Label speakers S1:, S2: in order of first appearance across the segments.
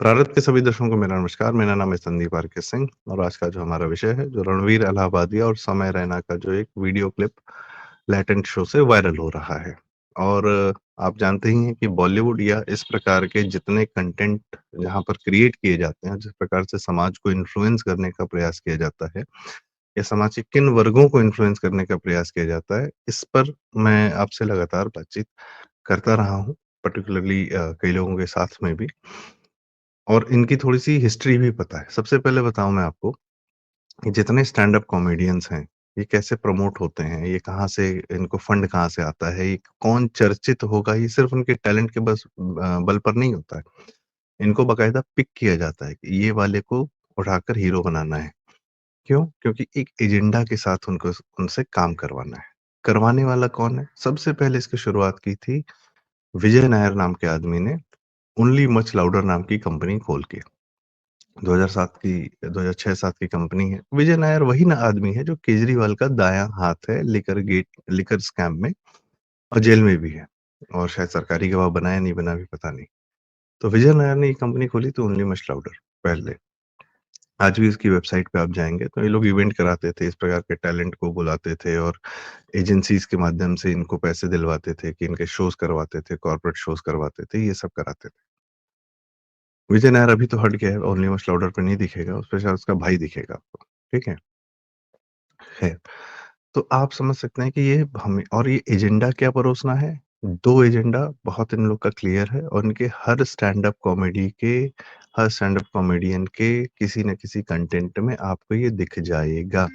S1: प्रारत के सभी दर्शकों को मेरा नमस्कार। मेरा नाम है संदीप आर के सिंह और आज का जो हमारा विषय है जो रणवीर इलाहाबादिया और समय रैना का जो एक वीडियो क्लिप लैटेंट शो से वायरल हो रहा है। और आप जानते ही हैं कि बॉलीवुड या इस प्रकार के जितने कंटेंट जहाँ पर क्रिएट किए जाते हैं, जिस प्रकार से समाज को इन्फ्लुएंस करने का प्रयास किया जाता है या समाज के किन वर्गों को इन्फ्लुएंस करने का प्रयास किया जाता है, इस पर मैं आपसे लगातार बातचीत करता रहा हूँ, पर्टिकुलरली कई लोगों के साथ में भी। और इनकी थोड़ी-सी हिस्ट्री भी पता है। सबसे पहले बताऊँ मैं आपको, कि जितने स्टैंड अप कॉमेडियंस हैं, ये कैसे प्रमोट होते हैं, ये कहाँ से इनको फंड कहाँ से आता है, ये कौन चर्चित होगा, ये सिर्फ़ उनके टैलेंट के बल पर नहीं होता है। इनको बाकायदा पिक किया जाता है कि ये वाले को उठाकर हीरो बनाना है। क्यों? क्योंकि एक एजेंडा के साथ उनको उनसे काम करवाना है। करवाने वाला कौन है? सबसे पहले इसकी शुरुआत की थी विजय नायर नाम के आदमी ने, ओनली मच लाउडर नाम की कंपनी खोल के। 2007 की 2006-7 की कंपनी है। विजय नायर वही ना आदमी है जो केजरीवाल का दायाँ हाथ है लिकर स्कैम में और जेल में भी है और शायद सरकारी गवाह बना या नहीं बना अभी पता नहीं। तो विजय नायर ने ये कंपनी खोली तो ओनली मच लाउडर पहले। आज भी इसकी वेबसाइट पे आप जाएँगे तो ये लोग इवेंट कराते थे, इस प्रकार के टैलेंट को बुलाते थे और एजेंसीज़ के माध्यम से इनको पैसे दिलवाते थे कि इनके शोज़ करवाते थे, कॉर्पोरेट शोज़ करवाते थे, ये सब कराते थे। विजय नायर अभी तो हट गया है, ओनली मच लाउडर पे नहीं दिखेगा, उसपे शायद उसका भाई दिखेगा आपको, ठीक है? है। तो आप समझ सकते हैं कि ये हमें और ये एजेंडा क्या परोसना है? 2 एजेंडा बहुत इन लोग का क्लियर है और इनके हर स्टैंड अप कॉमेडियन के किसी न किसी कंटेंट में आपको ये दिख जाएगा।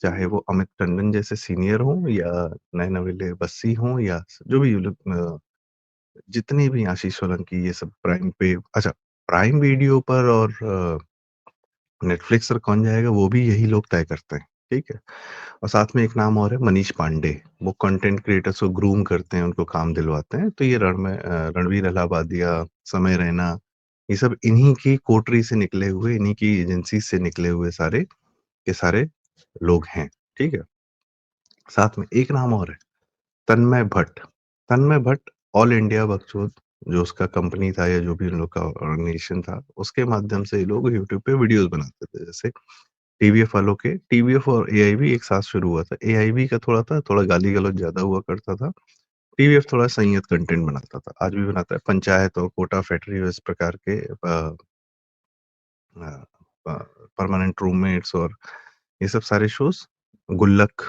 S1: चाहे वो अमित टंडन जैसे सीनियर हों या नयना बस्सी हों या जो भी ये लोग जितने भी आशीष सोलंकी ये सब प्राइम पे अच्छा, प्राइम वीडियो पर और नेटफ्लिक्स पर कौन जाएगा वो भी यही लोग तय करते हैं, ठीक है? और साथ में एक नाम और है मनीष पांडे, वो कंटेंट क्रिएटर्स को ग्रूम करते हैं, उनको काम दिलवाते हैं। तो ये रणवीर इलाहाबादिया, समय रैना, ये सब इन्हीं की कोटरी से निकले हुए, इन्हीं की एजेंसी से निकले हुए सारे के सारे लोग हैं, ठीक है? साथ में एक नाम और है, तन्मय भट्ट। तन्मय भट्ट ऑल इंडिया बकचोद जो उसका कंपनी था या जो भी उन लोग का ऑर्गनाइजेशन था, उसके माध्यम से ये लोग यूट्यूब पे वीडियोज़ बनाते थे। जैसे टीवीएफ वालों के टीवीएफ और एआईबी एक साथ शुरू हुआ था। एआईबी का थोड़ा गाली-गलौच ज़्यादा हुआ करता था। टीवीएफ थोड़ा संयत कंटेंट बनाता था। आज भी बनाता है। पंचायत और कोटा फैक्ट्री और इस प्रकार के अ, प परमानेंट रूममेट्स और ये सब सारे शोज़ गुल्लक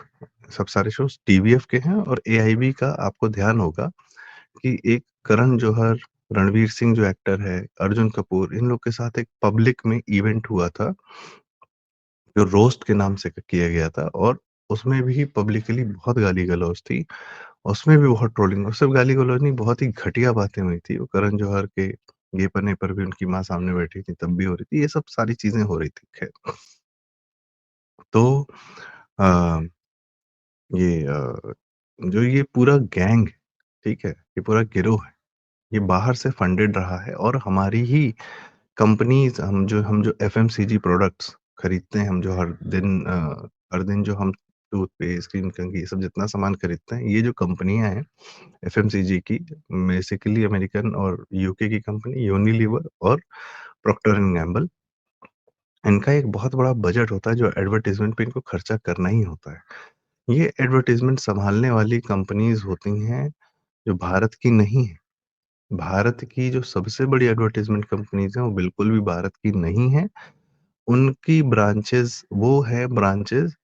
S1: सब सारे शोज़ टीवीएफ के हैं और एआईबी का आपको ध्यान होगा कि एक करण जौहर, रणवीर सिंह जो एक्टर है, अर्जुन कपूर इन लोग के साथ एक पब्लिक में इवेंट हुआ था। जो रोस्ट के नाम से किया गया था और उसमें भी पब्लिकली बहुत गाली-गलौच थी। उसमें भी बहुत ट्रोलिंग और सिर्फ़ गाली-गलौच नहीं, बहुत ही घटिया बातें हुई थी। वो करण जौहर के गे पन्ने पर भी उनकी माँ सामने बैठी थी, तब भी हो रही थी। ये सब सारी चीज़ें हो रही थी, ख़ैर। तो अ, जो ये पूरा गैंग है, ठीक है? ये पूरा गिरोह है, ये बाहर से फंडेड रहा है और हमारी ही कंपनीज़ हम जो एफएमसीजी प्रोडक्ट्स खरीदते हैं, हम जो हर दिन जो हम टूथपेस्ट, क्रीम कंघी ये सब जितना सामान खरीदते हैं, ये जो कंपनियाँ हैं एफएमसीजी की बेसिकली अमेरिकन और यूके की कंपनी यूनिलीवर और प्रॉक्टर एंड गैंबल इनका एक बहुत बड़ा बजट होता है जो एडवर्टाइज़मेंट पे इनको खर्चा करना ही होता है। ये एडवर्टाइज़मेंट सँभालने वाली कंपनीज़ होती हैं, जो भारत की नहीं है। भारत की जो सबसे बड़ी एडवर्टाइज़मेंट कंपनीज़ हैं, वो बिल्कुल भी भारत की नहीं है। उनकी ब्रांचेज़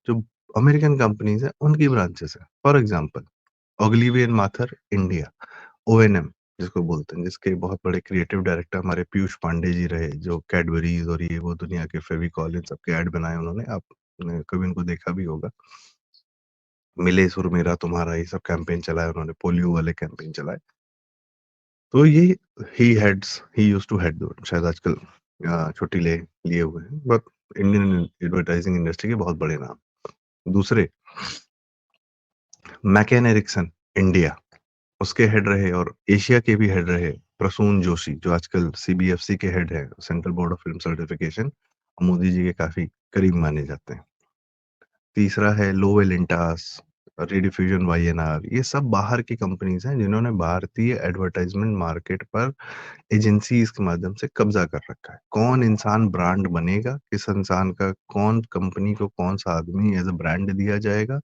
S1: जो अमेरिकन कंपनीज़ हैं, उनकी ब्रांचेज़ हैं। For example Ogilvy and Mather India, O N M जिसको बोलते हैं, जिसके बहुत बड़े क्रिएटिव डायरेक्टर हमारे पीयूष पांडे जी रहे, जो कैडबरीज़ और ये वो दुनिया के फेविकॉल इन सब के ऐड बनाए उन्होंने। आपने कभी उनको देखा भी होगा। मिले सुर मेरा तुम्हारा ये सब कैंपेन चलाए उन्होंने, पोलियो वाले कैंपेन चलाए। तो ये ही यूज्ड टू हेड शायद आजकल छुट्टी ले लिए हुए हैं, बट इंडियन एडवर्टाइजिंग इंडस्ट्री के बहुत बड़े नाम। दूसरे मैकेन एरिक्सन इंडिया, उसके हेड रहे और एशिया के भी हेड रहे प्रसून जोशी, जो आजकल सीबीएफसी के हेड है, central board of film certification. Modi ji के काफ़ी करीब माने जाते हैं। तीसरा है लोवेल इंटास, रेडिफ्यूजन, वाईएनआर, ये सब बाहर की कंपनीज़ हैं जिन्होंने भारतीय एडवर्टाइज़मेंट मार्केट पर एजेंसीज़ के माध्यम से कब्ज़ा कर रखा है। कौन इंसान ब्रांड बनेगा, किस इंसान का कौन कंपनी को कौन-सा आदमी एज़ अ ब्रांड दिया जाएगा,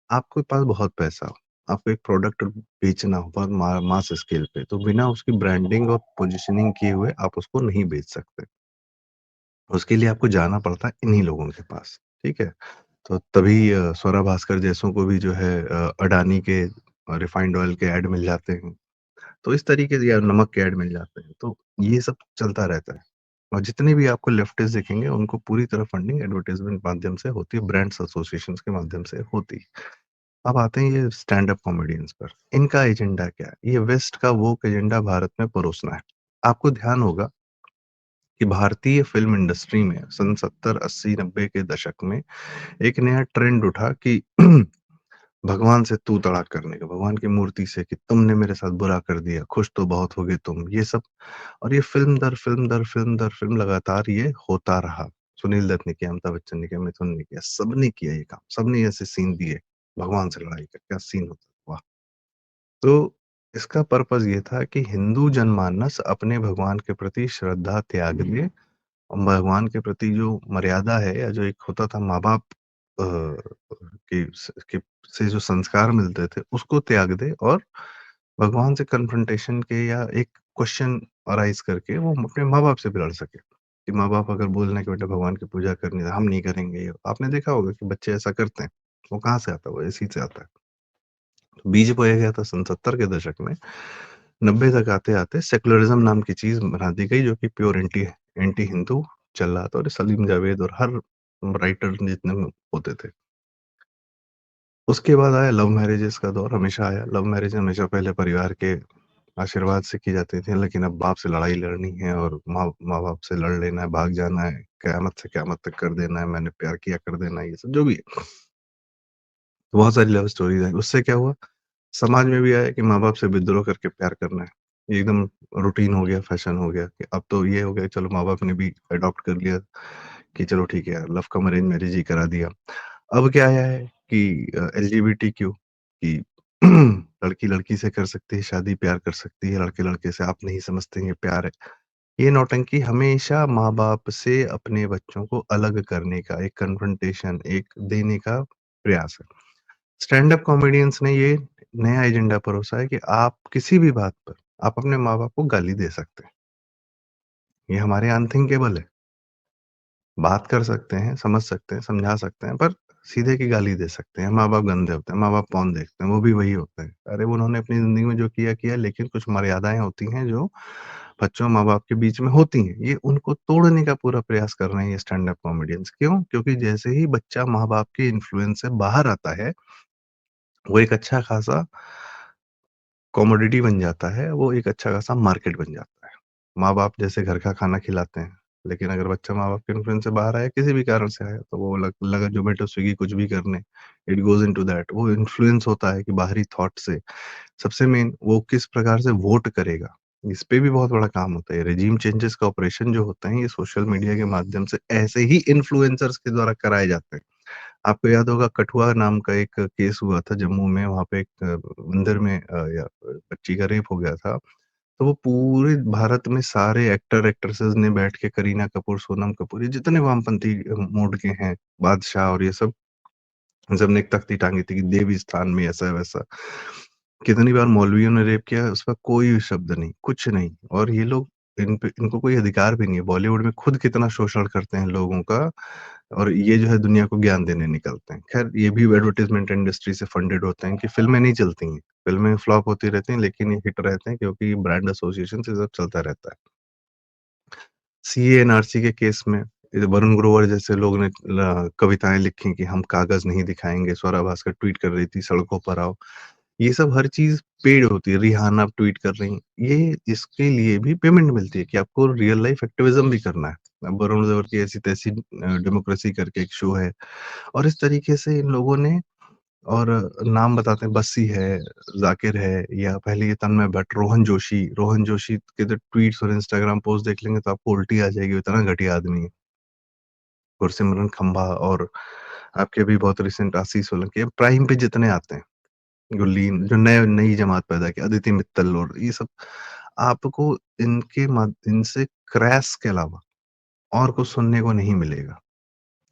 S1: आपके पास बहुत पैसा हो, आपको एक प्रोडक्ट बेचना हो बहुत मास स्केल पे, तो बिना उसकी ब्रांडिंग और पोज़ीशनिंग किए हुए आप उसको नहीं बेच सकते। उसके लिए आपको जाना पड़ता है इन्हीं लोगों के पास, ठीक है? तो तभी स्वरा भास्कर जैसों को भी जो है अडानी के रिफाइंड ऑयल के ऐड मिल जाते हैं। तो इस तरीके से या नमक के ऐड मिल जाते हैं। तो ये सब चलता रहता है। और जितने भी आपको लेफ्टिस्ट दिखेंगे उनको पूरी तरह फंडिंग एडवर्टाइज़मेंट माध्यम से होती है, ब्रांड्स एसोसिएशंस के माध्यम से होती है। अब आते हैं ये स्टैंड अप कॉमेडियंस पर। इनका एजेंडा क्या है? ये वेस्ट का वोक एजेंडा भारत में परोसना है। आपको ध्यान होगा कि भारतीय फ़िल्म इंडस्ट्री में सन 70, 80, 90 के दशक में एक नया ट्रेंड उठा कि भगवान से तू तड़ाक करने का, भगवान की मूर्ति से कि तुमने मेरे साथ बुरा कर दिया, खुश तो बहुत होगे तुम, ये सब। और ये फ़िल्म दर फ़िल्म दर फ़िल्म दर फ़िल्म लगातार ये होता रहा। सुनील दत्त ने किया, अमिताभ बच्चन ने किया, मिथुन ने किया, सबने किया ये काम, सबने ऐसे सीन दिए, भगवान से लड़ाई का क्या सीन होता है, वाह! तो इसका पर्पज़ ये था कि हिंदू जनमानस अपने भगवान के प्रति श्रद्धा त्याग दे, भगवान के प्रति जो मर्यादा है या जो एक होता था माँ-बाप के से जो संस्कार मिलते थे, उसको त्याग दे और भगवान से कन्फ्रंटेशन के या एक क्वेश्चन अराइज़ करके वो अपने माँ-बाप से भी लड़ सके। कि माँ-बाप अगर बोल रहे हैं कि बेटा भगवान की पूजा करनी है, हम नहीं करेंगे ये। आपने देखा होगा कि बच्चे ऐसा करते हैं। वो कहाँ से आता है? वो इसी से आता है। तो बीज बोया गया था सन 70 के दशक में। 90 तक आते-आते सेक्युलरिज़्म नाम की चीज़ बना दी गई जो कि प्योर एंटी एंटी हिंदू चल रहा था और सलीम जावेद और हर राइटर जितने होते थे। उसके बाद आया लव मैरेजेस का दौर, हमेशा आया। लव मैरेज हमेशा पहले परिवार के आशीर्वाद से की जाती थी, लेकिन अब बाप से लड़ाई लड़नी है और माँ-बाप से लड़ लेना है, भाग जाना है, क़यामत से क़यामत तक कर देना है, मैंने प्यार किया कर देना है, ये सब जो भी है। तो बहुत सारी लव स्टोरीज़ आई। उससे क्या हुआ? समाज में भी आया कि माँ-बाप से विद्रोह करके प्यार करना है। ये एकदम रूटीन हो गया, फैशन हो गया कि अब तो ये हो गया चलो माँ-बाप ने भी अडॉप्ट कर लिया कि चलो ठीक है यार, लव कम अरेंज मैरेज ही करा दिया। अब क्या आया है कि एलजीबीटीक्यू कि लड़की-लड़की से कर सकती है शादी, प्यार कर सकती है, लड़के-लड़के से, आप नहीं समझते ये प्यार है। ये नौटंकी हमेशा माँ-बाप से अपने बच्चों को अलग करने का एक कन्फ्रंटेशन, एक देने का प्रयास है। स्टैंड अप कॉमेडियंस ने ये नया एजेंडा परोसा है कि आप किसी भी बात पर आप अपने माँ-बाप को गाली दे सकते हैं। ये हमारे अनथिंकेबल है। बात कर सकते हैं, समझ सकते हैं, समझा सकते हैं, पर सीधे की गाली दे सकते हैं। माँ-बाप गंदे होते हैं, माँ-बाप कौन देखते हैं, वो भी वही होते हैं। अरे उन्होंने अपनी ज़िंदगी में जो किया, किया लेकिन कुछ मर्यादाएँ होती हैं जो बच्चों माँ-बाप के बीच में होती हैं। ये उनको तोड़ने का पूरा प्रयास कर रहे हैं ये स्टैंड अप कॉमेडियंस। क्यों? क्योंकि जैसे ही बच्चा माँ-बाप के इन्फ्लुएंस से बाहर आता है, वो एक अच्छा खासा कमोडिटी बन जाता है, वो एक अच्छा खासा मार्केट बन जाता है। माँ-बाप जैसे घर का खाना खिलाते हैं, लेकिन अगर बच्चा माँ-बाप के इन्फ्लुएंस से बाहर आया, किसी भी कारण से आया, तो वो लगा ज़ोमैटो, स्विगी कुछ भी करने, इट गोज़ इंटो दैट। वो इन्फ्लुएंस होता है कि बाहरी थॉट से। सबसे मेन वो किस प्रकार से वोट करेगा, इस पे भी बहुत बड़ा काम होता है। रेजिम चेंजेस का ऑपरेशन जो होते हैं, ये सोशल मीडिया के माध्यम से ऐसे ही इन्फ्लुएंसर्स के द्वारा कराए जाते हैं। आपको याद होगा कठुआ नाम का एक केस हुआ था जम्मू में, वहाँ पे एक मंदिर में बच्ची का रेप हो गया था। तो वो पूरे भारत में सारे एक्टर एक्ट्रेसेस ने बैठ के करीना कपूर, सोनम कपूर, ये जितने वामपंथी मोड के हैं, बादशाह और ये सब, सबने एक तख्ती टाँगी थी कि देवी स्थान में ऐसा-वैसा। कितनी बार मौलवियों ने रेप किया, उसका कोई शब्द नहीं, कुछ नहीं। और ये लोग इन पे इनको कोई अधिकार भी नहीं है। बॉलीवुड में खुद कितना शोषण करते हैं लोगों का और ये जो है दुनिया को ज्ञान देने निकलते हैं। ख़ैर ये भी एडवर्टाइज़मेंट इंडस्ट्री से फंडेड होते हैं कि फ़िल्में नहीं चलती हैं। फ़िल्में फ्लॉप होती रहती हैं लेकिन ये हिट रहते हैं क्योंकि ब्रांड एसोसिएशन से सब चलता रहता है। सीए एनआरसी के केस में ये वरुण ग्रोवर जैसे लोग ने कविताएँ लिखी कि हम कागज़ नहीं दिखाएँगे, स्वरा भास्कर ट्वीट कर रही थी सड़कों पर आओ। ये सब हर चीज़ पेड होती है, रिहाना ट्वीट कर रही हैं। ये इसके लिए भी पेमेंट मिलती है कि आपको रियल लाइफ एक्टिविज़्म भी करना है। अब वरुण ग्रोवर की ऐसी-तैसी डेमोक्रेसी करके एक शो है और इस तरीके से इन लोगों ने और नाम बताते हैं बस्सी है, ज़ाकिर है या पहले ये तन्मय भट्ट, रोहन जोशी के तो ट्वीट्स और इंस्टाग्राम पोस्ट देख लेंगे तो आपको उल्टी आ जाएगी, वो इतना घटिया आदमी है। गुरसिमरन खंबा और आपके अभी बहुत रिसेंट आशीष सोलंकी, अब प्राइम पे जितने आते हैं, गुरलीन जो नए नई जमात पैदा की, अदिति मित्तल और ये सब, आपको इनसे क्रैश के अलावा और कुछ सुनने को नहीं मिलेगा।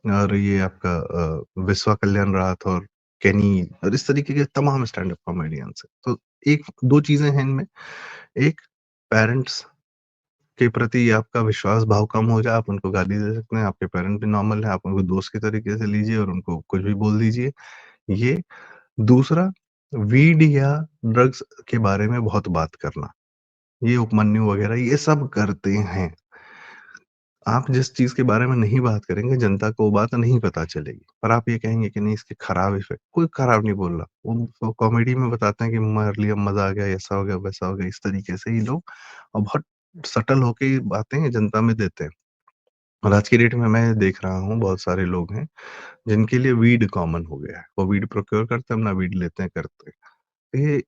S1: और ये आपका विश्वा कल्याण राठौर, केनी और इस तरीके के तमाम स्टैंड अप कॉमेडियंस हैं। तो एक 2 चीज़ें हैं इनमें, एक पेरेंट्स के प्रति आपका विश्वास भाव कम हो जाए, आप उनको गाली दे सकते हैं, आपके पेरेंट भी नॉर्मल हैं, आप उनको दोस्त के तरीके से लीजिए और उनको कुछ भी बोल दीजिए। ये दूसरा, वीड या ड्रग्स के बारे में बहुत बात करना, ये उपमन्यु वगैरह ये सब करते हैं। आप जिस चीज़ के बारे में नहीं बात करेंगे, जनता को वो बात नहीं पता चलेगी। पर आप ये कहेंगे कि नहीं इसके खराब इफ़ेक्ट, कोई खराब नहीं बोल रहा। वो कॉमेडी में बताते हैं कि मार लिया, मज़ा आ गया, ऐसा हो गया, वैसा हो गया, इस तरीके से ही लोग और बहुत सटल होके ये बातें जनता में देते हैं। और आज की डेट में मैं देख रहा हूँ बहुत सारे लोग हैं, जिनके लिए वीड कॉमन हो गया है। वो वीड प्रोक्योर करते हैं, अपना वीड लेते हैं, करते हैं। ये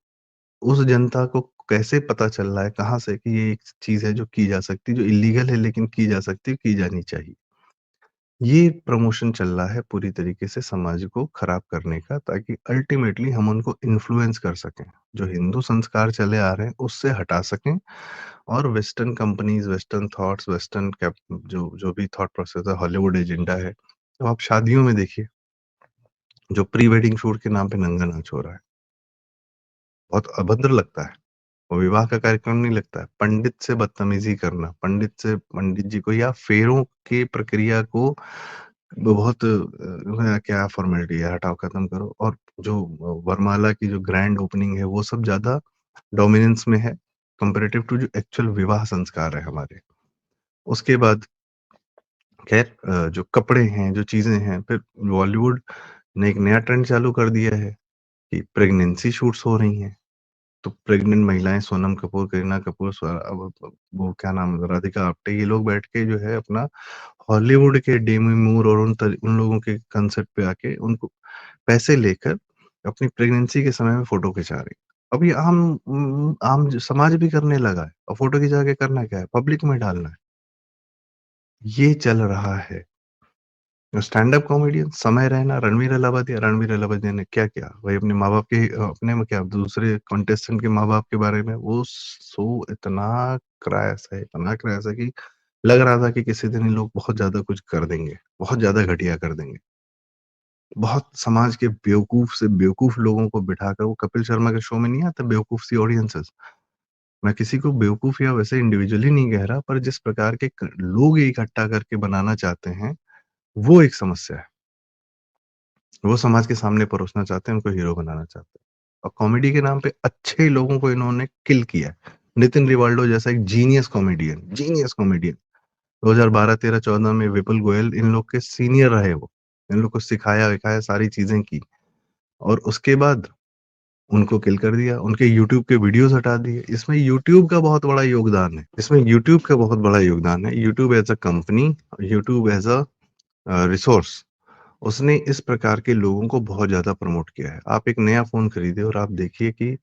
S1: उस जनता को कैसे पता चल रहा है, कहाँ से कि ये एक चीज़ है जो की जा सकती है, जो इल्लीगल है लेकिन की जा सकती है, की जानी चाहिए। ये प्रमोशन चल रहा है पूरी तरीके से समाज को खराब करने का, ताकि अल्टीमेटली हम उनको इन्फ्लुएंस कर सकें। जो हिंदू संस्कार चले आ रहे हैं उससे हटा सकें और western companies, western thoughts, western cap जो जो भी थॉट प्रोसेस है, हॉलीवुड एजेंडा है। तो आप शादियों में देखिए, जो प्री वेडिंग शूट के नाम पे नंगा नाच हो रहा है, बहुत अभद्र लगता है। वो विवाह का कार्यक्रम नहीं लगता है। पंडित से बदतमीज़ी करना, पंडित जी को या फेरों की प्रक्रिया को वो बहुत क्या फ़ॉर्मेलिटी है, हटाओ खत्म करो और जो वरमाला की जो ग्रैंड ओपनिंग है, वो सब ज़्यादा डोमिनेंस में है, कंपैरेटिव टू जो एक्चुअल विवाह संस्कार है हमारे। उसके बाद ख़ैर जो कपड़े हैं, जो चीज़ें हैं, फिर बॉलीवुड ने एक नया ट्रेंड चालू कर दिया है कि प्रेग्नेंसी शूट्स हो रही हैं। तो प्रेग्नेंट महिलाएँ सोनम कपूर, करीना कपूर, अब वो क्या नाम है, राधिका आप्टे, ये लोग बैठ के जो है अपना हॉलीवुड के डेमी मूर और उन लोगों के कांसेप्ट पे आके उनको पैसे लेकर अपनी प्रेगनेंसी के समय में फ़ोटो खिंचा रही। अब ये आम समाज भी करने लगा है और फ़ोटो खिंचा के करना क्या है? पब्लिक में डालना है। ये चल रहा है। स्टैंड अप कॉमेडियन समय रैना, रणवीर अलाहाबादिया ने क्या किया? वही अपने माँ-बाप के अपने में क्या दूसरे कंटेस्टेंट के माँ-बाप के बारे में वो शो इतना क्रैश है कि लग रहा था कि किसी दिन ये लोग बहुत ज़्यादा कुछ कर देंगे, बहुत ज़्यादा घटिया कर देंगे। बहुत समाज के बेवकूफ़ से बेवकूफ़ लोगों को बिठाकर वो कपिल शर्मा के शो में नहीं आता बेवकूफ़ सी ऑडियंसेस। मैं किसी को बेवकूफ़ या वैसे इंडिविजुअली नहीं कह रहा, पर जिस प्रकार के क लोग इकट्ठा करके बनाना चाहते हैं, वो एक समस्या है। वो समाज के सामने परोसना चाहते हैं, उनको हीरो बनाना चाहते हैं। और कॉमेडी के नाम पे अच्छे लोगों को इन्होंने किल किया है। नितिन रिवाल्डो जैसा एक जीनियस कॉमेडियन 2012, 13, 14 में विपुल गोयल इन लोग के सीनियर रहे वो। इन लोग को सिखाया-विखाया सारी चीज़ें की और उसके बाद उनको किल कर दिया। उनके यूट्यूब के वीडियोज़ हटा दिए। इसमें यूट्यूब का बहुत बड़ा योगदान है। YouTube as a company, YouTube as a resource उसने इस प्रकार के लोगों को बहुत ज़्यादा प्रमोट किया है। आप एक नया फ़ोन खरीदें और आप देखिए कि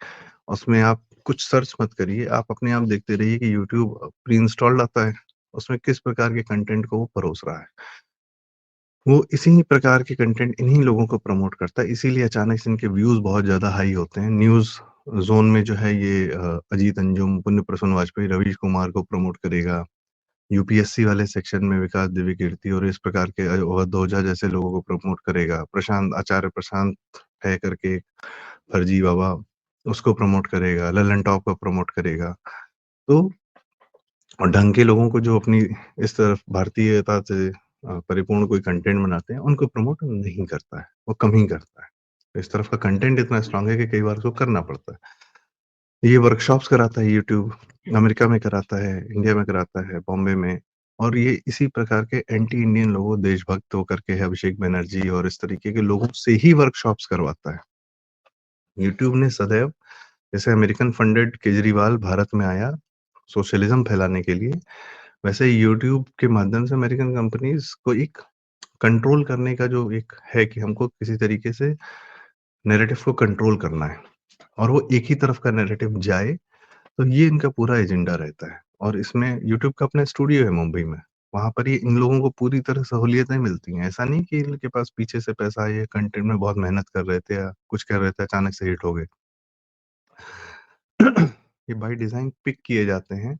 S1: उसमें आप कुछ सर्च मत करिए, आप अपने आप देखते रहिए कि यूट्यूब प्री इंस्टॉल्ड आता है, उसमें किस प्रकार के कंटेंट को वो परोस रहा है। वो इसी प्रकार के कंटेंट इन्हीं लोगों को प्रमोट करता है, इसीलिए अचानक से इनके व्यूज़ बहुत ज़्यादा हाई होते हैं। न्यूज़ ज़ोन में जो है ये अजीत अंजुम, पुण्य प्रसून वाजपेयी, रवीश कुमार को प्रमोट करेगा। यूपीएससी वाले सेक्शन में विकास दिव्य कीर्ति और इस प्रकार के अवध ओझा जैसे लोगों को प्रमोट करेगा। प्रशांत है करके एक फर्जी बाबा, उसको प्रमोट करेगा। लल्लन टॉप को प्रमोट करेगा। तो और ढंग के लोगों को जो अपनी इस तरफ भारतीयता से परिपूर्ण कोई कंटेंट बनाते हैं, उनको प्रमोट नहीं करता है, वो कम ही करता है। इस तरफ का कंटेंट इतना स्ट्रॉन्ग है कि कई बार उसको करना पड़ता है। ये वर्कशॉप्स कराता है यूट्यूब, अमेरिका में कराता है, इंडिया में कराता है, बॉम्बे में और ये इसी प्रकार के एंटी इंडियन लोगों, देशभक्त होकर के अभिषेक बनर्जी और इस तरीके के लोगों से ही वर्कशॉप्स करवाता है। यूट्यूब ने सदैव जैसे अमेरिकन फंडेड केजरीवाल भारत में आया, सोशलिज़्म फैलाने के लिए, वैसे यूट्यूब के माध्यम से अमेरिकन कंपनीज़ को एक कंट्रोल करने का जो एक है कि हमको किसी तरीके से नैरेटिव को कंट्रोल करना है और वो एक ही तरफ का नैरेटिव जाए, तो ये इनका पूरा एजेंडा रहता है और इसमें यूट्यूब का अपना स्टूडियो है मुंबई में। वहाँ पर ये इन लोगों को पूरी तरह सहूलियतें मिलती हैं। ऐसा नहीं कि इनके पास पीछे से पैसा है, ये कंटेंट में बहुत मेहनत कर रहे थे या कुछ कर रहे थे, अचानक से हिट हो गए। ये बाय डिज़ाइन पिक किए जाते हैं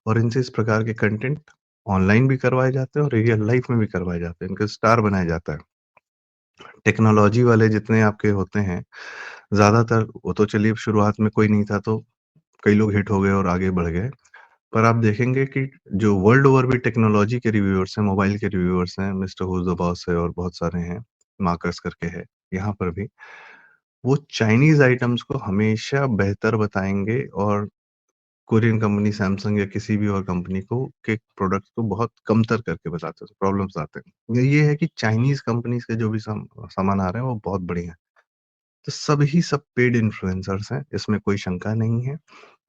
S1: और इनसे इस प्रकार के कंटेंट ऑनलाइन भी करवाए जाते हैं और रियल लाइफ़ में भी करवाए जाते हैं। इनको स्टार बनाया जाता है। टेक्नोलॉजी वाले जितने आपके होते हैं, ज़्यादातर वो तो चलिए शुरुआत में कोई नहीं था तो कई लोग हिट हो गए और आगे बढ़ गए। पर आप देखेंगे कि जो वर्ल्ड ओवर भी टेक्नोलॉजी के रिव्यूअर्स हैं, मोबाइल के रिव्यूअर्स हैं, mister who is the boss है और बहुत सारे हैं, मार्कस करके है, यहाँ पर भी, वो चाइनीज़ आइटम्स को हमेशा बेहतर बताएँगे और कोरियन कंपनी सैमसंग या किसी भी और कंपनी को के प्रोडक्ट को बहुत कमतर करके बताते हैं, प्रॉब्लम्स आते हैं। ये है कि चाइनीज़ कंपनीज़ के जो भी सामान आ रहे हैं, वो बहुत बढ़िया हैं। तो सब पेड इन्फ्लुएंसर्स हैं, इसमें कोई शंका नहीं है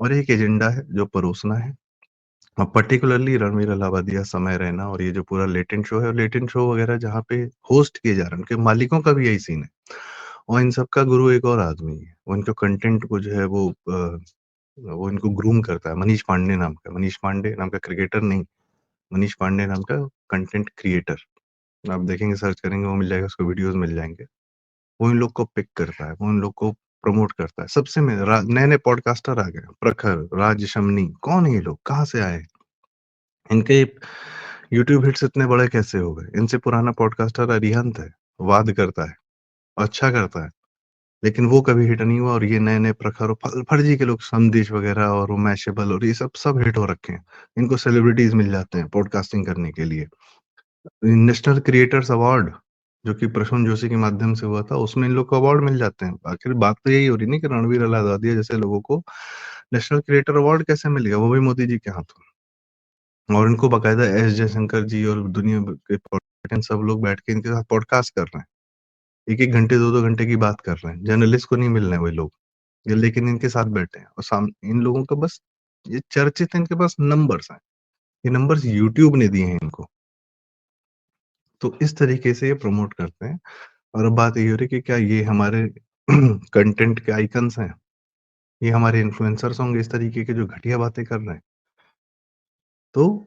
S1: और एक एजेंडा है जो परोसना है। पर्टिकुलरली रणवीर अलाहाबादिया, समय रैना और ये जो पूरा लेटेंट शो है, लेटेंट शो वगैरह जहाँ पे होस्ट किए जा रहे हैं, उनके मालिकों का भी यही सीन है। और इन सब का गुरु एक और आदमी है। वो इनके कंटेंट को जो है वो इनको ग्रूम करता है, मनीष पांडे नाम का। मनीष पांडे नाम का क्रिकेटर नहीं, मनीष पांडे नाम का कंटेंट क्रिएटर। आप देखेंगे, सर्च करेंगे, वो मिल जाएगा, उसको वीडियोज़ मिल जाएँगे। वो इन लोग को पिक करता है, वो इन लोग को प्रमोट करता है। सबसे में नए-नए पॉडकास्टर आ गए, प्रखर, राज शमनी, कौन है ये लोग? कहाँ से आए? इनके यूट्यूब हिट्स इतने बड़े कैसे हो गए? इनसे पुराना पॉडकास्टर अरिहंत है, वाद करता है, अच्छा करता है, लेकिन वो कभी हिट नहीं हुआ और ये नए-नए प्रखर और फर्जी के लोग संदेश वगैरह और वो मैशेबल और ये सब हिट हो रखे हैं। इनको सेलिब्रिटीज़ मिल जाते हैं पॉडकास्टिंग करने के लिए। नेशनल क्रिएटर्स अवार्ड, जो कि प्रसून जोशी के माध्यम से हुआ था, उसमें इन लोग को अवार्ड मिल जाते हैं। आखिर बात तो यही हो रही है ना कि रणवीर अलाहाबादिया जैसे लोगों को नेशनल क्रिएटर अवार्ड कैसे मिलेगा? वो भी मोदी जी के हाथों। और इनको बाकायदा एस जयशंकर जी और दुनिया भर के पॉलिटिशियन सब लोग बैठ के इनके साथ पॉडकास्ट कर रहे हैं। 1-1 घंटे, 2-2 घंटे की बात कर रहे हैं। जर्नलिस्ट को नहीं मिल रहे हैं वो लोग, ये लेकिन इनके साथ बैठे हैं और इन लोगों का बस ये चर्चित इनके पास नंबर्स हैं। ये नंबर्स यूट्यूब ने दिए हैं इनको। तो इस तरीके से ये प्रमोट करते हैं और अब बात ये हो रही है कि क्या ये हमारे कंटेंट के आइकन्स हैं? ये हमारे इन्फ्लुएंसर्स होंगे इस तरीके के जो घटिया बातें कर रहे हैं? तो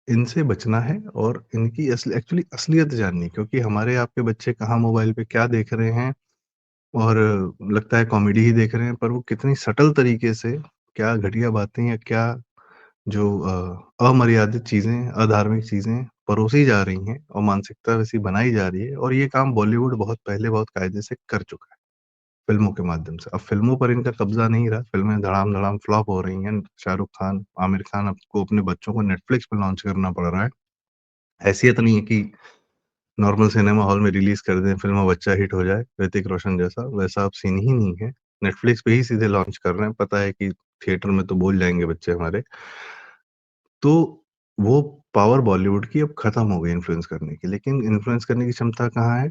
S1: इनसे बचना है और इनकी एक्चुअली असलियत जाननी है क्योंकि हमारे आपके बच्चे कहाँ मोबाइल पे क्या देख रहे हैं और लगता है कॉमेडी ही देख रहे हैं, पर वो कितनी सटल तरीके से क्या घटिया बातें या क्या जो अमर्यादित चीज़ें, अधार्मिक चीज़ें परोसी जा रही हैं और मानसिकता वैसी बनाई जा रही है और ये काम बॉलीवुड बहुत पहले बहुत कायदे से कर चुका है, फ़िल्मों के माध्यम से। अब फ़िल्मों पर इनका कब्ज़ा नहीं रहा, फ़िल्में धड़ाम-धड़ाम फ्लॉप हो रही हैं। शाहरुख खान, आमिर खान अब को अपने बच्चों को नेटफ्लिक्स पे लॉन्च करना पड़ रहा है। हैसियत नहीं है कि नॉर्मल सिनेमा हॉल में रिलीज़ कर दें फ़िल्म और बच्चा हिट हो जाए, ऋतिक रोशन जैसा, वैसा अब सीन ही नहीं है। नेटफ्लिक्स पे ही सीधे लॉन्च कर रहे हैं, पता है कि थिएटर में तो बोल जाएँगे बच्चे हमारे। तो वो पावर बॉलीवुड की अब खत्म हो गई इन्फ्लुएंस करने की, लेकिन इन्फ्लुएंस करने की क्षमता कहाँ है?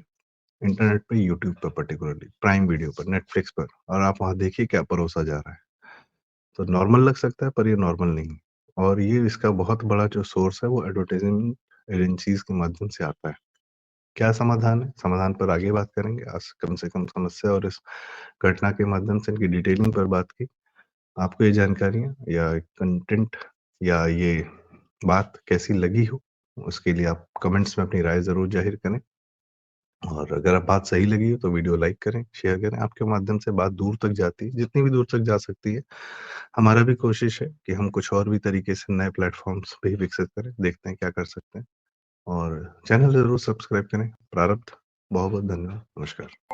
S1: इंटरनेट पे, यूट्यूब पे पर्टिकुलरली, प्राइम वीडियो पर, नेटफ्लिक्स पर और आप वहाँ देखिए क्या परोसा जा रहा है। तो नॉर्मल लग सकता है पर ये नॉर्मल नहीं है और ये इसका बहुत बड़ा जो सोर्स है वो एडवर्टाइजिंग एजेंसीज़ के माध्यम से आता है। क्या समाधान है? समाधान पर आगे बात करेंगे। आज कम से कम समस्या और इस घटना के माध्यम से इनकी डिटेलिंग पर बात की। आपको ये जानकारियाँ या कंटेंट या ये बात कैसी लगी हो, उसके लिए आप कमेंट्स में अपनी राय ज़रूर ज़ाहिर करें और अगर आप बात सही लगी हो तो वीडियो लाइक करें, शेयर करें। आपके माध्यम से बात दूर तक जाती है, जितनी भी दूर तक जा सकती है। हमारा भी कोशिश है कि हम कुछ और भी तरीके से नए प्लेटफ़ॉर्म्स भी विकसित करें, देखते हैं क्या कर सकते हैं और चैनल ज़रूर सब्सक्राइब करें। प्रारब्ध बहुत-बहुत धन्यवाद। नमस्कार।